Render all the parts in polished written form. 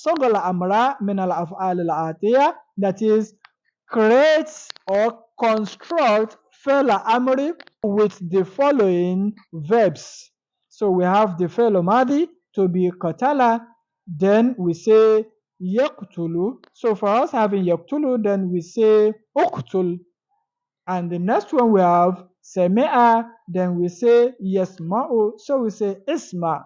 صغ الأمر من الأفعال الآتية, that is, create or construct فعل أمر with the following verbs. So we have the فعل ماضي to be قتل, then we say يقتل. So for us having يقتل, then we say اقتل. And the next one we have سمع, then we say يسمع, so we say اسمع.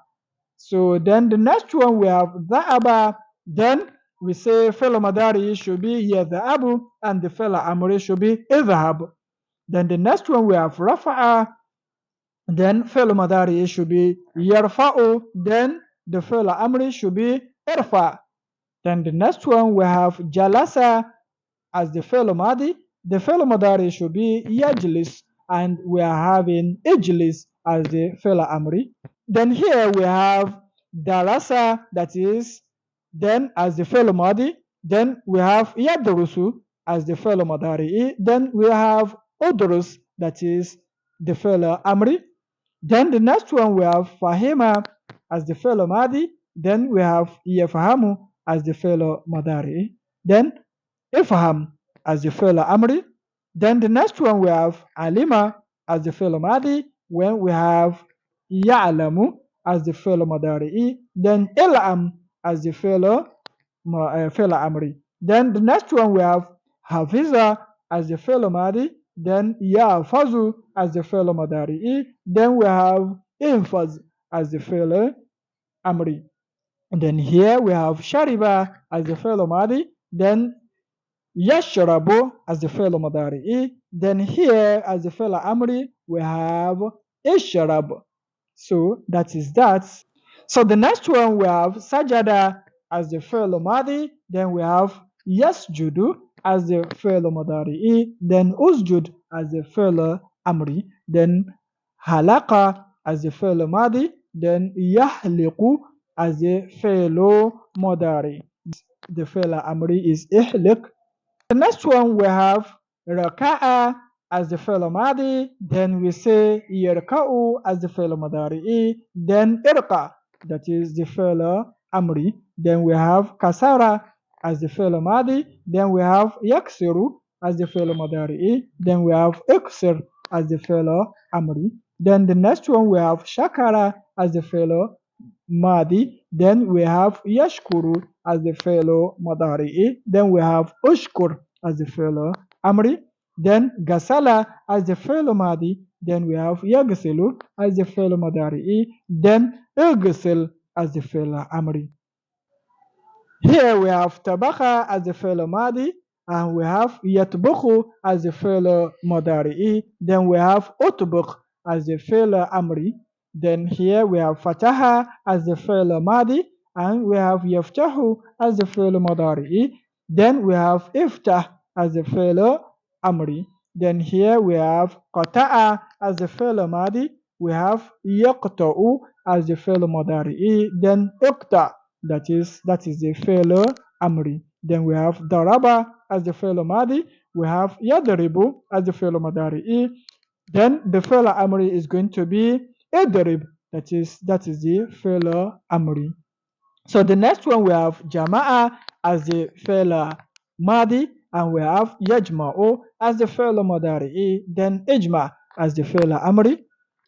So then the next one we have ذهب, then we say فعل مضارع should be يذهب, and the فعل أمر should be اذهب. Then the next one we have رفع, then فعل مضارع should be يرفع, then the فعل أمر should be ارفع. Then the next one we have جلس as the فعل ماضي, the فعل مضارع should be يجلس, and we are having اجلس as the فعل أمر. Then here we have darasa, that is, then as the فعل ماضي, then we have يدرس as the فعل مضارع, then we have أدرس, that is the فعل أمر. Then the next one we have فهم as the فعل ماضي, then we have يفهم as the فعل مضارع, then افهم as the فعل أمر. Then the next one we have علم as the فعل ماضي, when we have يعلم as the فعل مضارع, then العم as the فعل أمر. Then the next one we have حفظ as the فعل ماضي, then يحفظ as the فعل مضارع, then we have انفذ as the فعل أمر. And then here we have شرب as the فعل ماضي, then يشرب as the فعل مضارع, then here as the فعل أمر we have اشرب. So that is that. So the next one we have sajada as the فعل ماضي, then we have يسجد as the فعل مضارع, then usjud as the فعل أمر, then حلق as the فعل ماضي, then يحلق as the فعل مضارع. The فعل أمر is احلق. The next one we have raka'a as the فعل ماضي, then we say يركع as the فعل مضارع, then irqa, that is the فعل أمري, then we have kasara as the فعل ماضي, then we have يكسر as the فعل مضارع, then we have اكسر as the فعل أمري. Then the next one we have shakara as the فعل ماضي, then we have يشكر as the فعل مضارع, then we have أشكر as the فعل أمري, then غسل as the فعل ماضي, then we have يغسل as the فعل مضارع, then اغسل as the فعل أمري. Here we have طبخ as the فعل ماضي, and we have يطبخ as the فعل مضارع, then we have أطبخ as the فعل أمري. Then here we have فتح as the فعل ماضي, and we have يفتح as the فعل مضارع, then we have افتح as the فعل أمري. Then here we have قطع as the فعل ماضي, we have يقطع as the فعل مضارع, then اقطع, that is the فعل أمري. Then we have ضرب as the فعل ماضي, we have يضرب as the فعل مضارع, then the فعل أمري is going to be اضرب, that is the فعل أمري. So the next one we have جماعة as the فعل ماضي, and we have يجمع as the فعل مضارع, then اجمع as the فعل أمري.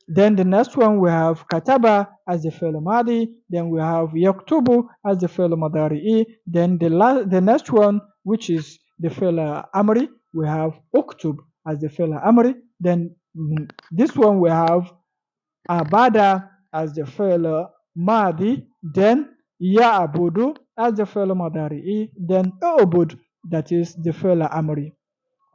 Then the next one we have كتب as the فعل ماضي, then we have يكتب as the فعل مضارع, then the next one, which is the فعل أمري, we have اكتب as the فعل أمري. Then this one we have abada as the فعل ماضي, then يعبد as the فعل مضارع, then اعبد, that is the فعل أمري.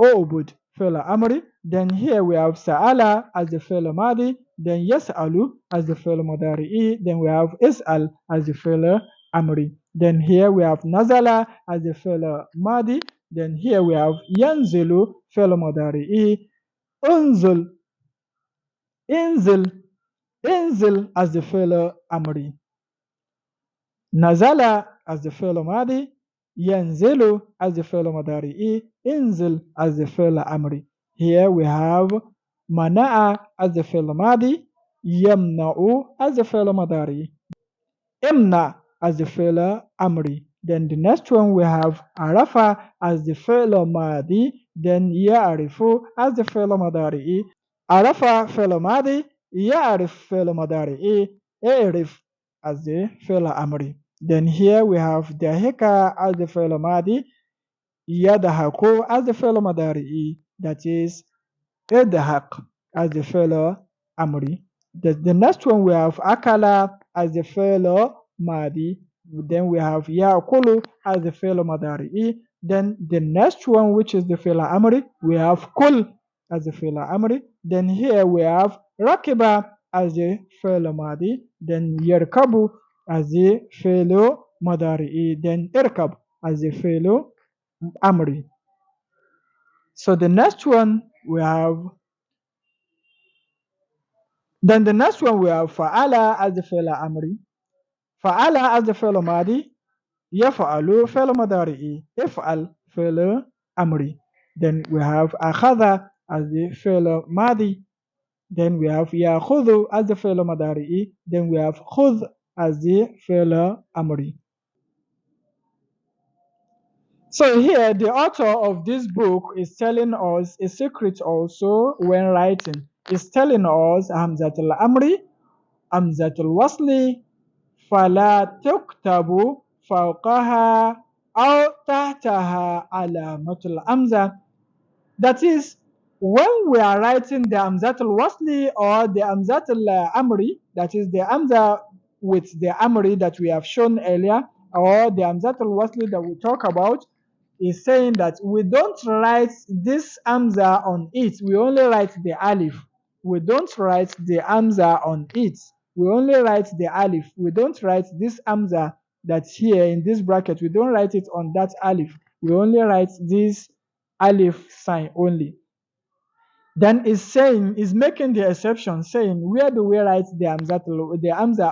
اعبد فعل أمري. Then here we have سأل as the فعل ماضي, then يسأل as the فعل مضارع, then we have اسأل as the فعل أمري. Then here we have نزل as the فعل ماضي, then here we have ينزل فعل مضارع, انزل انزل as the فعل أمري. نزل as the فعل ماضي, ينزل as the فعل مضارع, انزل as the فعل أمري. Here we have منع as the فعل ماضي, يمنع as the فعل مضارع, امنع as the فعل أمري. Then the next one we have arafa as the fi'l madi, then ya'rifu as the fi'l mudari'i. Arafa fi'l madi, ya'rif fi'l mudari'i, i'rif as the fi'l amri. Then here we have dahika as the fi'l madi, yadhaku as the fi'l mudari'i, that is idhaq as the fi'l amri. The next one we have akala as the fi'l madi. Then we have ya'kulu as the fi'l madari'i. Then the next one, which is the fi'l amri, we have kul as the fi'l amri. Then here we have rakiba as the fi'l madi. Then yarkabu as the fi'l madari'i. Then irkab as the fi'l amri. So the next one we have Then the next one we have fa'ala as the fi'l amri, fa'ala as the fi'l madi, yaf'alu fi'l madari'i, if'al fi'l amri. Then we have akhadha as the fi'l madi. Then we have ya'khudhu as the fi'l madari'i. Then we have khudh as the fi'l amri. So here the author of this book is telling us a secret also when writing. He's telling us hamzatul amri, hamzatul wasli, فلا تكتب فوقها أو تحتها علامة الأمزة. That is, when we are writing the Amzatul Wasli or the Amzatul Amri, that is the Amza with the Amri that we have shown earlier, or the Amzatul Wasli that we talk about, is saying that we don't write this Amza on it, we only write the Alif. We don't write the Amza on it, we only write the Alif. We don't write this Amza that's here in this bracket, we don't write it on that Alif. We only write this Alif sign only. Then is making the exception, saying where do we write the Amza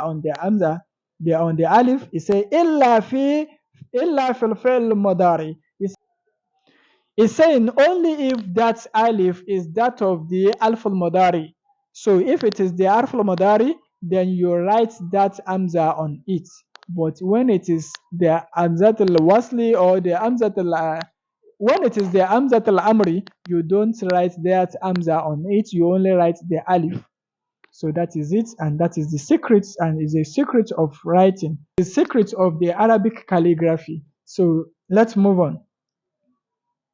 on the Alif? He say illa fil fi'l mudari. It's saying only if that alif is that of the alf al-madari. So if it is the alf al-madari, then you write that amza on it. But when it is the amzat al-wasli or the amzat al when it is the amzat al-amri, you don't write that amza on it. You only write the alif. So that is it, and that is the secret, and is a secret of writing, the secret of the Arabic calligraphy. So let's move on.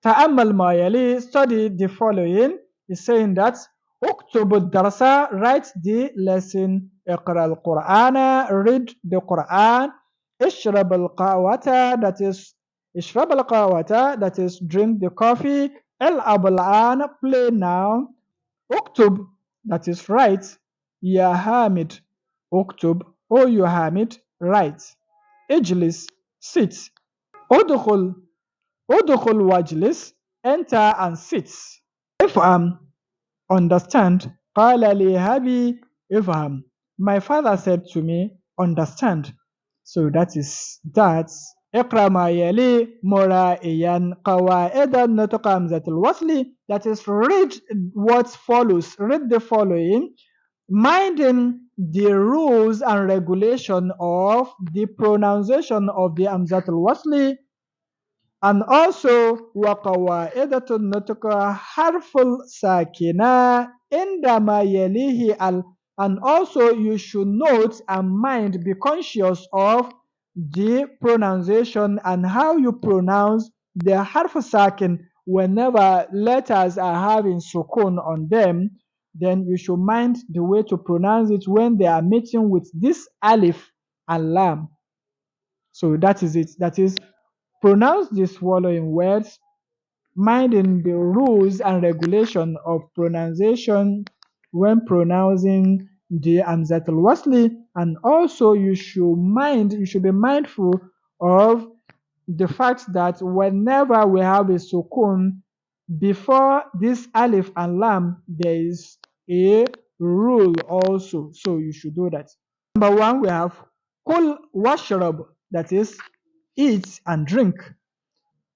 تأمل ما يلي, study the following. Is saying that اكتب الدرس, write the lesson. اقرأ القرآن, read the Quran. اشرب القهوة, that is اشرب القهوة, that is drink the coffee. العب الآن, play now. اكتب, that is write. يا حامد, اكتب. Oh you Hamid, write. اجلس, sit. ادخل Udkhul wajlis, enter and sit. Ifham, understand. Qala li habi ifham. My father said to me, understand. So that is that. اقرأ ما يلي مرائيا قواعد النطق همزة الوصل. That is, read what follows. Read the following, minding the rules and regulation of the pronunciation of the Hamzat al-Wasli. And also وقواعد النطق حرف الساكنة عندما يليه al. And also you should note and mind, be conscious of the pronunciation and how you pronounce the harf sakin whenever letters are having sukun on them. Then you should mind the way to pronounce it when they are meeting with this alif and lam. So that is it. That is, pronounce the swallowing words, minding the rules and regulation of pronunciation when pronouncing the Hamzat al-Wasli. And also you should be mindful of the fact that whenever we have a sukun before this alif and lam, there is a rule also. So you should do that. Number one, we have kul washrab, that is, eat and drink.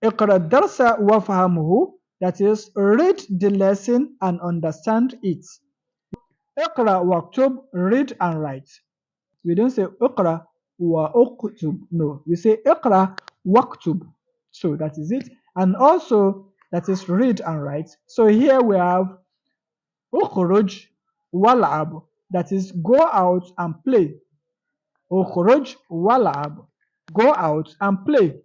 اقرأ الدرس وافهمه, that is, read the lesson and understand it. اقرأ واكتب, read and write. We don't say اقرأ واكتب, no, we say اقرأ waktub. So that is it. And also that is read and write. So here we have ukhruj wal'ab, that is go out and play. Ukhruj wal'ab, go out and play.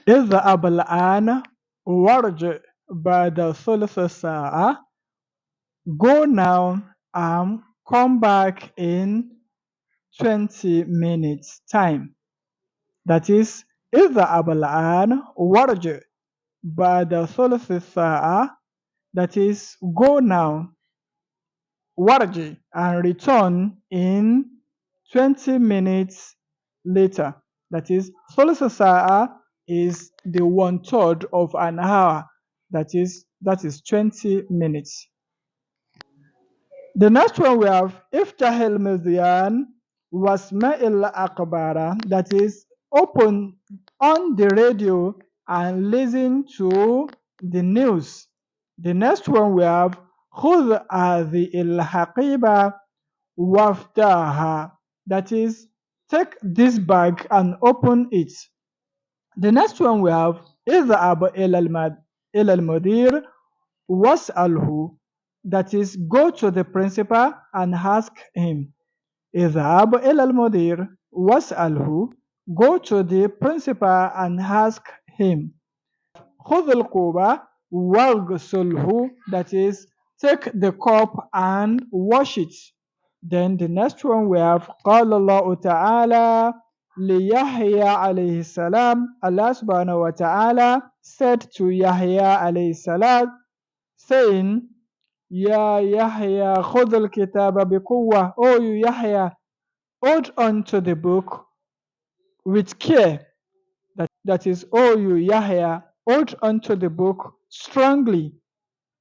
اذهب الآن وارجع بعد ثلث ساعة. Go now and come back in 20 minutes time. That is اذهب الآن وارجع بعد ثلث ساعة. That is go now, warji, and return in 20 minutes later. That is ثلث ساعة is the 1/3 of an hour. That is 20 minutes. The next one we have Iftahil Mizyan Wasma'il Akbara, that is open on the radio and listen to the news. The next one we have Khudh Hadhi'il Haqiba Waftaha, that is take this bag and open it. The next one we have Idhab ila al-mudir was'alhu, that is go to the principal and ask him. اذهب إلى المدير واسأله, go to the principal and ask him. خذ الكوب واغسله, that is take the cup and wash it. Then the next one we have قال الله تعالى ليحيى عليه السلام, Allah subhanahu wa ta'ala said to Yahya alayhi salam, saying, Ya Yahya khudh al-kitaba biquwwa, O you Yahya, hold on to the book with care. That is, O you Yahya, hold on to the book strongly.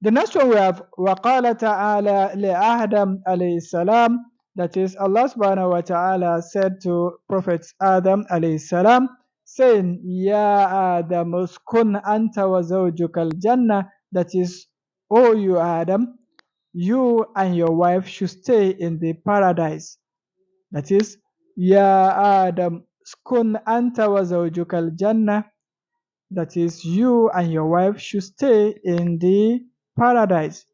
The next one we have وَقَالَ تَعَالَى لِآدَمَ alayhi salam, that is Allah subhanahu wa ta'ala said to Prophet Adam alayhi salam, saying, Ya Adam uskun anta wa zawjuka al-jannah, that is, O you Adam, you and your wife should stay in the paradise. That is, Ya Adam, skun anta wa zawjuka al-jannah. That is, you and your wife should stay in the paradise.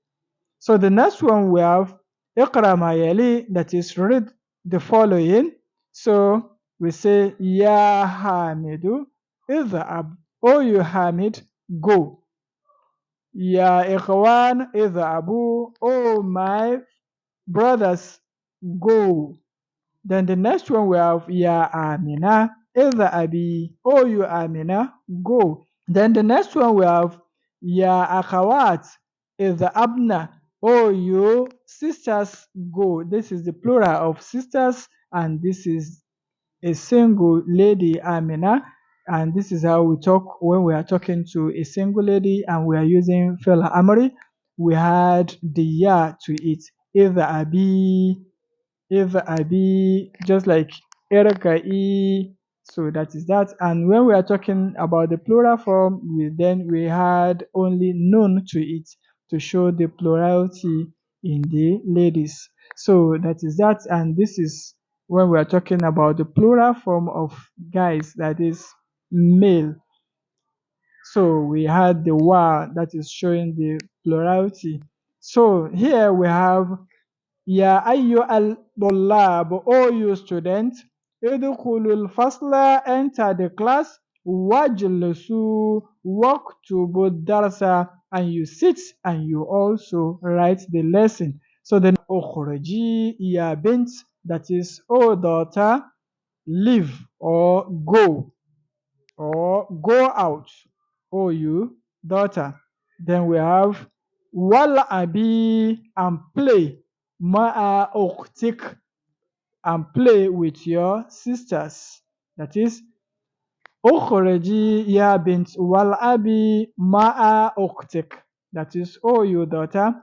So the next one we have Iqra ma yali, that is read the following. So we say Ya Hamidu idhab, O you Hamid, go. Ya Ikhwan idhabu, O my brothers, go. Then the next one we have Ya Amina idhabi, O you Amina, go. Then the next one we have Ya Akhawat idhabna, O you sisters, go. This is the plural of sisters, and this is a single lady, Amina. And this is how we talk when we are talking to a single lady and we are using Fela Amari. We had the ya to it. Either Abi, just like Erkai. So that is that. And when we are talking about the plural form, we had only nun to it to show the plurality in the ladies. So that is that. And this is when we are talking about the plural form of guys, that is male. So we had the wa that is showing the plurality. So here we have Ya ayyuhal tullab, O you students, idkhulul fasla, enter the class, wajlisu, waktubu darsa, and you sit and you also write the lesson. So then ukhraji ya bint, that is, O daughter, leave or go out, O you daughter. Then we have wal abi, and play, ma'a ukhtik, and play with your sisters. That is ukhraji ya bint wal abi ma'a ukhtik. That is, oh you daughter,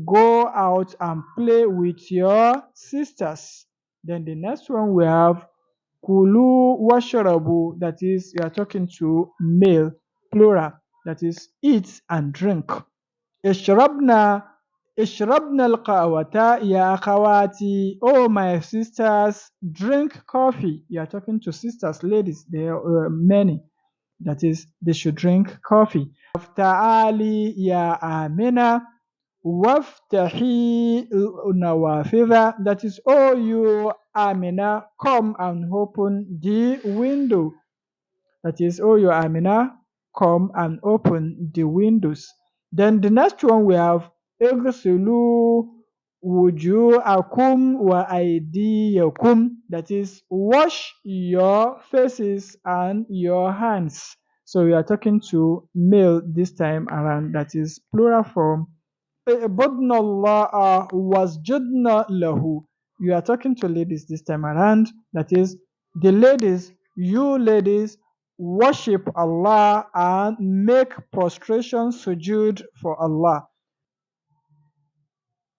go out and play with your sisters. Then the next one we have kulu washrabu, that is, you are talking to male, plural, that is eat and drink. Ishrabna اشربنا القهوة يا أخواتي. Oh my sisters, drink coffee. You are talking to sisters, ladies. There are many. That is, they should drink coffee. تعالي يا آمنة وافتحي النوافذ. That is, oh you Amina, come and open the window. That is, oh you Amina, come and open the windows. Then the next one we have اغسلوا وجوهكم وأيديكم. That is, wash your faces and your hands. So we are talking to male this time around. That is plural form. اعبدنا الله واسجدنا له. You are talking to ladies this time around. That is, the ladies, you ladies, worship Allah and make prostration sujood for Allah.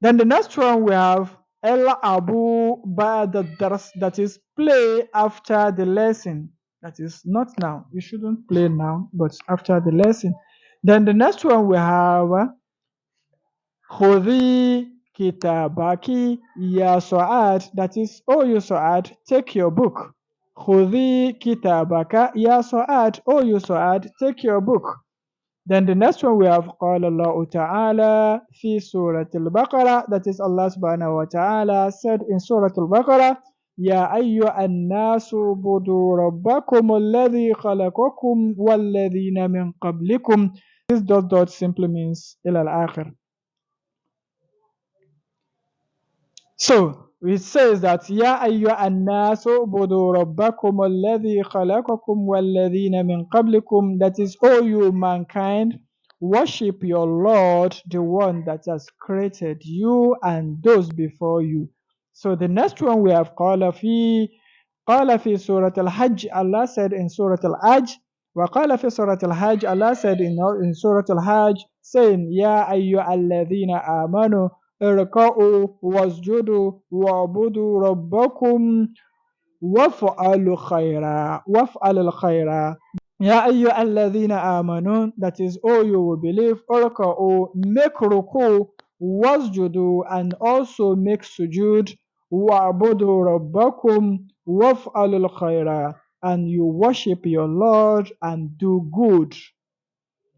Then the next one we have El Abu Ba'da Dars, that is, play after the lesson. That is, not now. You shouldn't play now, but after the lesson. Then the next one we have Khudi kitabaki ya Su'ad. That is, oh you Su'ad, take your book. Khudi kitabaka ya Su'ad. Oh you Su'ad, take your book. Then the next one we have قال الله تعالى في سورة البقرة. That is, Allah subhanahu wa ta'ala said in Surah Al-Baqarah, يا أيها الناس اعبدوا ربكم الذي خلقكم والذين من قبلكم. This dot simply means إلى الآخر. So it says that يا أيها الناس اعبدوا ربكم الذي خلقكم والذين من قبلكم. That is, O you mankind, worship your Lord, the one that has created you and those before you. So the next one we have قال في سورة الحج. Allah said in Surah Al-Hajj. وقال في سورة الحج. Allah said in Surah Al-Hajj, saying يا أيها الذين آمنوا اركعوا واسجدوا واعبدوا ربكم وافعلوا الخير. يا أيها الذين آمنوا. That is, all you will believe. اركعوا, make ruku, wasjudu, and also make sujud. واعبدوا ربكم وافعلوا الخير, and you worship your Lord and do good.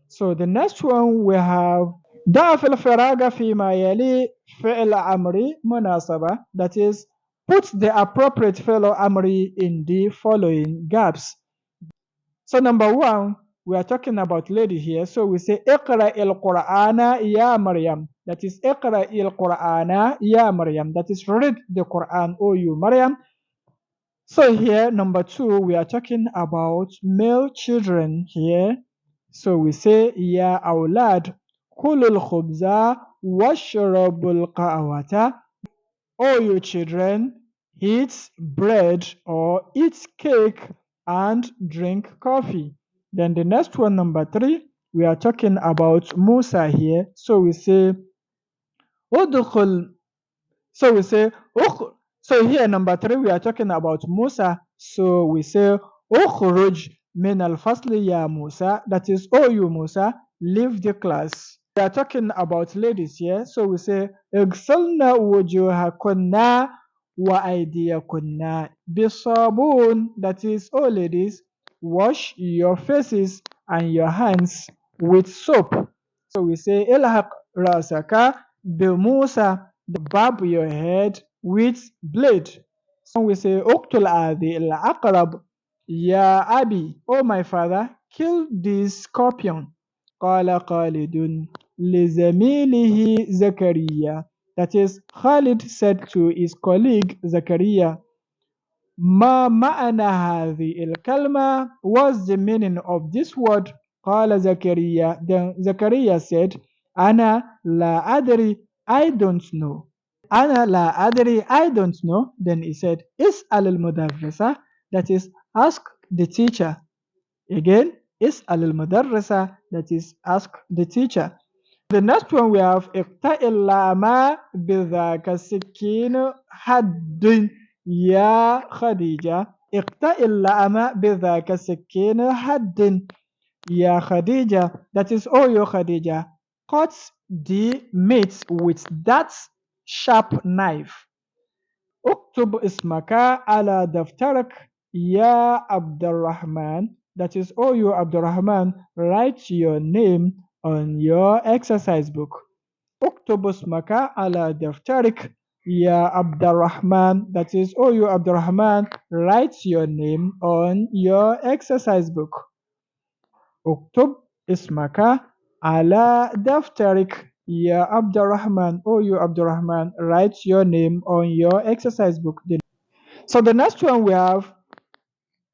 So the next one we have ضعف الفراغ فيما يلي فعل أمري مناسبة. That is, put the appropriate fellow amri in the following gaps. So number one, we are talking about lady here. So we say اقرأ القرآن يا مريم. That is, اقرأ القرآن يا مريم. That is, read the Quran, O you Maryam. So here, number two, we are talking about male children here. So we say يا أولاد كلوا الخبز واشربوا القهوة. O you children, eat bread or eat cake and drink coffee. Then the next one, number three, we are talking about Musa here. So we say ادخل. So we say so here, number three, we are talking about Musa. So we say اخرج من الفصل يا Musa. That is, oh you Musa, leave the class. We are talking about ladies here. So we say اغسلن وجوهكن وأيديكن بالصابون. That is, oh ladies, wash your faces and your hands with soap. So we say الحق رأسك بموسى. Barb your head with blade. So we say اقتل هذه العقرب يا أبي. Oh my father, kill this scorpion. قال خالد لزميله زكريا. That is, Khalid said to his colleague Zakaria, ما معنى هذه الكلمة? What's the meaning of this word? قال زكريا. Then Zakaria said, أنا لا أدري, I don't know. أنا لا أدري, I don't know. Then he said, اسأل المدرسة. That is, ask the teacher. Again, اسأل المدرسة. That is, ask the teacher. The next one we have اقطع اللام بذاك السكين حد يا خديجة. اقطع اللام بذاك السكين حد يا خديجة. That is, oh you Khadija, cut the meat with that sharp knife. اكتب اسمك على دفترك يا عبد الرحمن. That is, oh you Abdurrahman, write your name on your exercise book. اكتب اسمك على دفترك يا عبد الرحمن. That is, oh you Abdurrahman, write your name on your exercise book. اكتب اسمك على دفترك يا عبد الرحمن. Oh you Abdurrahman, write your name on your exercise book. So the next one we have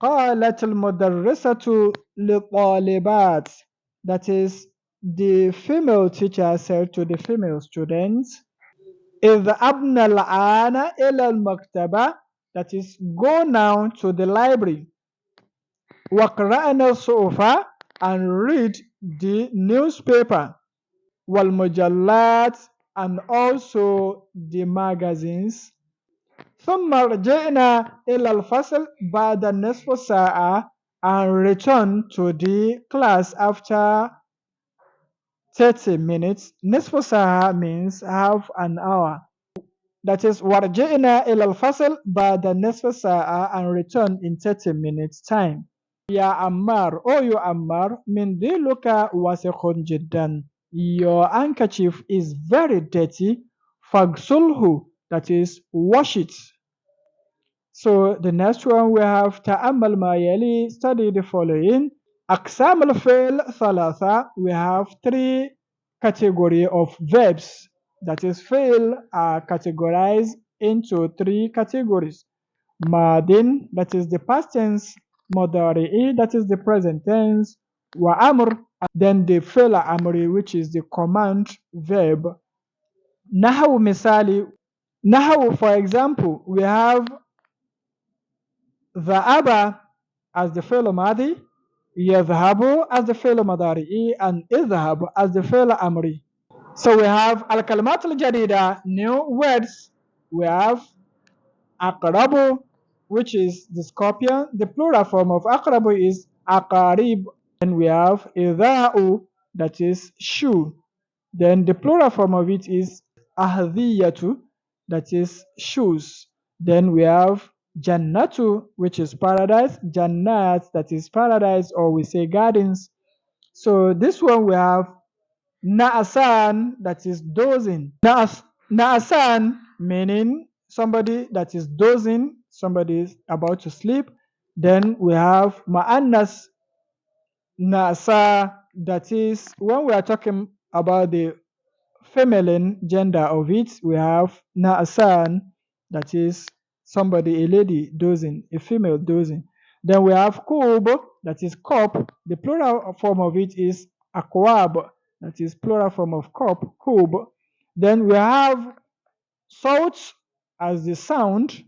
قالت المدرسة للطالبات. That is, the female teacher said to the female students اذهبن الآن إلى المكتبة. That is, go now to the library. واقرأن الصحف, and read the newspaper. والمجلات, and also the magazines. ثم رجعنا إلى الفصل بعد نصف ساعة, and return to the class after 30 minutes. نصف ساعة means half an hour. That is, ورجعنا إلى الفصل بعد نصف ساعة, and return in 30 minutes time. يا عمار, oh you Ammar, منديلك وسخ جدا. Your handkerchief is very dirty. فاغسله, that is, wash it. So the next one we have تأمل ما يلي, study the following. أقسام الفعل ثلاثة. We have three category of verbs. That is, fail are categorized into three categories. Madin, that is the past tense. Mudari'i, that is the present tense. Wa amr, then the fail amri, which is the command verb. Nahaw misali. Nahaw, for example, we have ذهب as the fail madi, يذهب as the fail mudari'i, and اذهب as the fail amri. So we have al-kalimat al-jadida, new words. We have aqrabu, which is the scorpion. The plural form of aqrabu is aqarib. And we have idha'u, that is shoe. Then the plural form of it is ahdiyatu, that is shoes. Then we have jannatu, which is paradise. Jannat, that is paradise, or we say gardens. So this one we have Na'asan, that is dozing. Na'asan, meaning somebody that is dozing, somebody is about to sleep. Then we have Ma'annas Na'asa, that is when we are talking about the feminine gender of it, we have Na'asan, that is somebody, a lady dozing, a female dozing. Then we have Kub, that is cup. The plural form of it is Akwab, that is plural form of cup, Kub. Then we have Salt as the sound.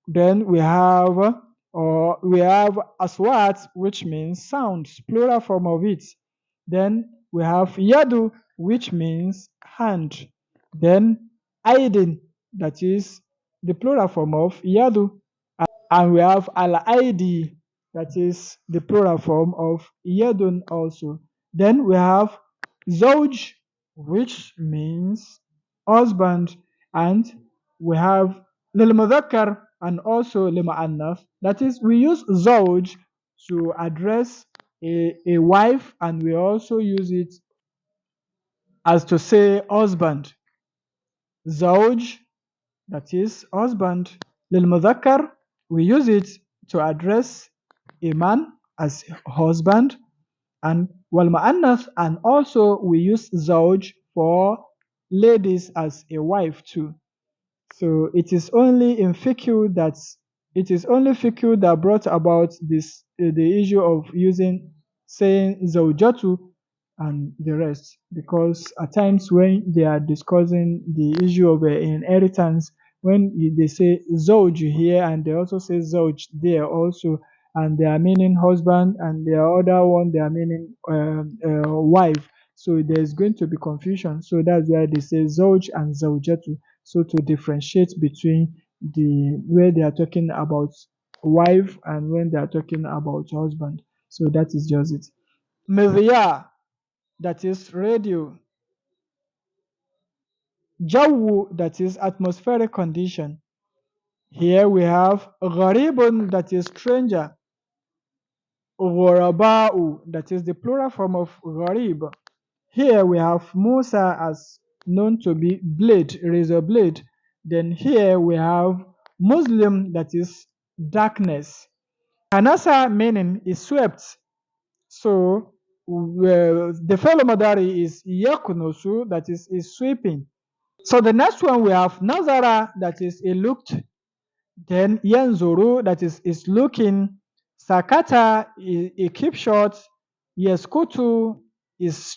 Then we have Aswat, which means sounds, plural form of it. Then we have Yadu, which means hand. Then Aidin, that is the plural form of Yadu. And we have Al-Aidi, that is the plural form of Yadun also. Then we have Zoj, which means husband. And we have Lil Mudhakkar and also Lil Mu'annath. That is, we use Zoj to address a wife, and we also use it as to say husband. Zawj, that is husband. Lil Mudhakkar, we use it to address a man as husband. And wal Mu'annath, and also we use Zawj for ladies as a wife too. So it is only fiqh that brought about this the issue of using saying zawjatu and the rest, because at times when they are discussing the issue of inheritance, when they say zawj here and they also say zawj there also, and they are meaning husband, and the other one they are meaning wife, so there's going to be confusion. So that's why they say zawj and zawjatu, so to differentiate between the where they are talking about wife and when they are talking about husband. So that is just it. Media, that is radio. Jawu, that is atmospheric condition. Here we have gharibun, that is stranger. Ghuraba'u, that is the plural form of gharib. Here we have Musa as known to be blade, razor blade. Then here we have Muslim, that is darkness. Hanasa meaning is swept. So the fellow madari is yakunusu, that is sweeping. So the next one we have nazara, that is he looked. Then yanzuru, that is looking. Sakata, he keep short. Yeskutu is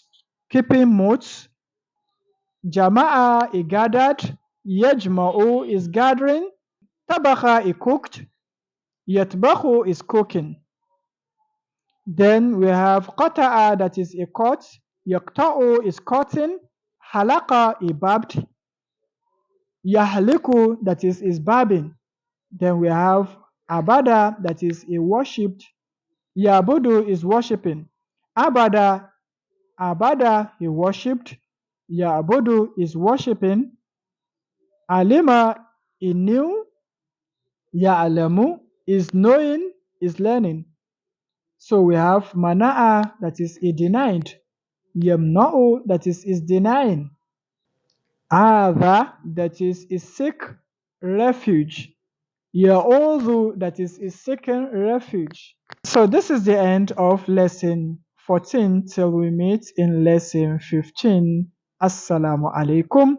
keeping mute. Jama'a, he gathered. Yajma'u is gathering. Tabakha, he cooked. Yatbahu is cooking. Then we have qata'a, that is a cut. Yaqta'u is cutting. Halaka, he barbed. Yahliku, that is barbing. Then we have abada, that is a worshipped. Yabudu is worshipping. Abada, he worshipped. Yabudu is worshipping. Alima, he knew. Ya'lamu is knowing, is learning. So we have mana'a, that is he denied. Yamna'u, that is denying. Adha, that is seek refuge. Ya'udhu, that is seeking refuge. So this is the end of lesson 14 till we meet in lesson 15. Assalamu alaikum.